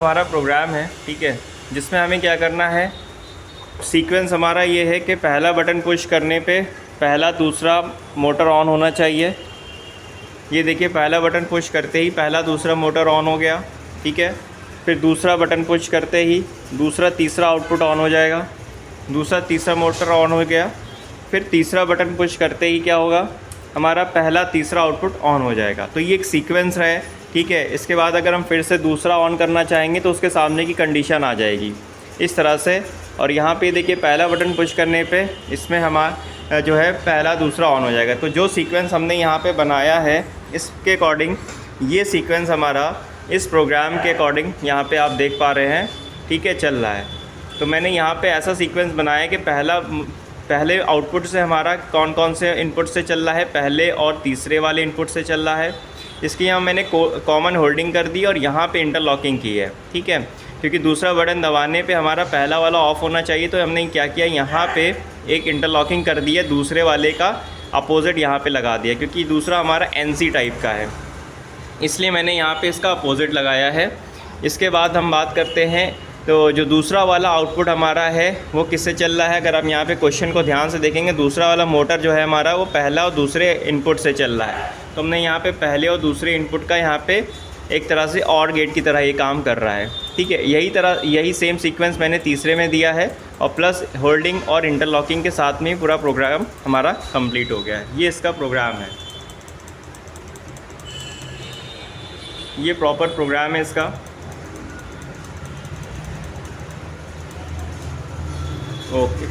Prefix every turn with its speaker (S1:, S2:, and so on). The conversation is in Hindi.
S1: हमारा प्रोग्राम है, ठीक है, जिसमें हमें क्या करना है, सीक्वेंस हमारा ये है कि पहला बटन पुश करने पे पहला दूसरा मोटर ऑन होना चाहिए। ये देखिए, पहला बटन पुश करते ही पहला दूसरा मोटर ऑन हो गया, ठीक है। फिर दूसरा बटन पुश करते ही दूसरा तीसरा आउटपुट ऑन हो जाएगा, दूसरा तीसरा मोटर ऑन हो गया। फिर तीसरा बटन पुश करते ही क्या होगा, हमारा पहला तीसरा आउटपुट ऑन हो जाएगा। तो ये एक सीक्वेंस है, ठीक है। इसके बाद अगर हम फिर से दूसरा ऑन करना चाहेंगे तो उसके सामने की कंडीशन आ जाएगी इस तरह से। और यहाँ पे देखिए, पहला बटन पुश करने पे इसमें हमारा जो है पहला दूसरा ऑन हो जाएगा। तो जो सीक्वेंस हमने यहाँ पे बनाया है, इसके अकॉर्डिंग ये सीक्वेंस हमारा इस प्रोग्राम के अकॉर्डिंग यहाँ पे आप देख पा रहे हैं, ठीक है, चल रहा है। तो मैंने यहाँ पे ऐसा सीक्वेंस बनाया कि पहले आउटपुट से हमारा कौन कौन से इनपुट से चल रहा है, पहले और तीसरे वाले इनपुट से चल रहा है। इसकी यहाँ मैंने कॉमन होल्डिंग कर दी और यहाँ पे इंटरलॉकिंग की है, ठीक है, क्योंकि दूसरा बटन दबाने पे हमारा पहला वाला ऑफ़ होना चाहिए। तो हमने क्या किया, यहाँ पे एक इंटरलॉकिंग कर दी है, दूसरे वाले का अपोजिट यहाँ पे लगा दिया, क्योंकि दूसरा हमारा NC टाइप का है, इसलिए मैंने यहाँ पे इसका अपोजिट लगाया है। इसके बाद हम बात करते हैं, तो जो दूसरा वाला आउटपुट हमारा है वो किससे चल रहा है। अगर आप यहाँ पे क्वेश्चन को ध्यान से देखेंगे, दूसरा वाला मोटर जो है हमारा वो पहला और दूसरे इनपुट से चल रहा है। तो हमने यहाँ पे पहले और दूसरे इनपुट का यहाँ पे एक तरह से और गेट की तरह ये काम कर रहा है, ठीक है। यही सेम सीक्वेंस मैंने तीसरे में दिया है, और प्लस होल्डिंग और इंटरलॉकिंग के साथ में पूरा प्रोग्राम हमारा कंप्लीट हो गया है। ये इसका प्रोग्राम है, ये प्रॉपर प्रोग्राम है इसका। ओके।